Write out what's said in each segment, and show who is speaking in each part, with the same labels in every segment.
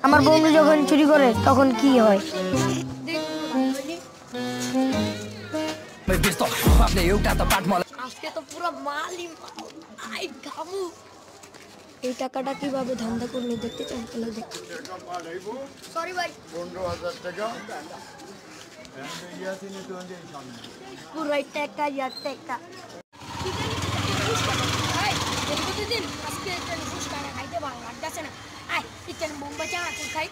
Speaker 1: আমার বন্ধু যখন চুরি করে তখন কি হয়? আজকে তো পুরো মালই আই খাবো। এই টাকাটা কিভাবে ধান্দা করলো দেখতে চান? তাহলে দেখ। সরি ভাই, 15,000 টাকা পুরো টাকা ইয়ার টাকা। আজকে খাইতে ভালো লাগতেছে না। আয় চিকেন বোম্বাই চানা খাই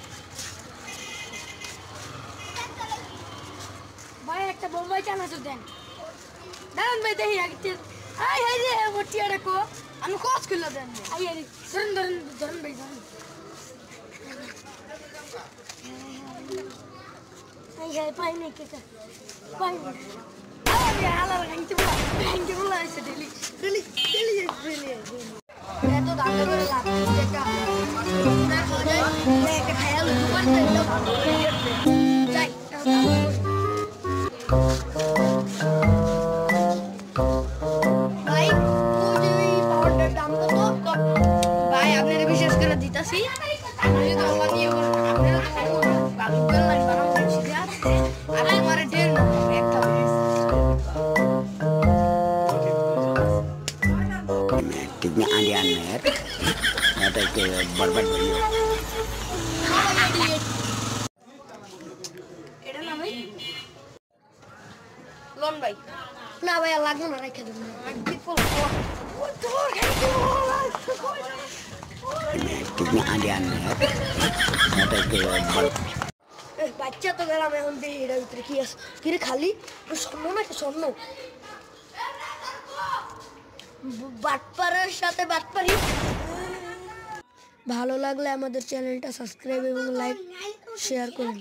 Speaker 1: ভাই, একটা বোম্বাই চানা দেন। দাঁড়ান ভাই দেখি আগে। আয় হাই রে মোটিয়া রাখো, আমি খোঁজ খুলে দেন। আই আরে ধরুন ধরুন ধরুন ভাই ধরুন। আই হাই পাই না কে পাই না। আরে হালাল গাইতে বলা আছে ডেলি ডেলি ডেলি ডেলি এত দাম করে লাভ টাকা না খাওয়া যায়। একটা খায়াল দোকান থেকে যাই ভাই। তুই পাউডার দাম কত ভাই? আপনারা বিশেষ করে দিতাছি। আপনি তো আমার নিয়ে আপনারা তো বালুর লাগবে না বলছি আর আমি আমারে ডের না একটা
Speaker 2: ठीक में आंधे आने हैं यार तो के बर्बाद हो गया
Speaker 1: এটা না ভাই লোন ভাই না ভাই লাগবে না রেখে দেব আগে ফুল ও তোর গাইতে
Speaker 2: ठीक में आंधे आने हैं यार तो के
Speaker 1: বাচ্চা তো গেলাম এখন দেখি এর ভিতরে কি আছে। কি খালি স্বর্ণ নাকি স্বর্ণ? বাটপারের সাথে বাটপারি। ভালো লাগলে আমাদের চ্যানেলটা সাবস্ক্রাইব এবং লাইক শেয়ার করুন।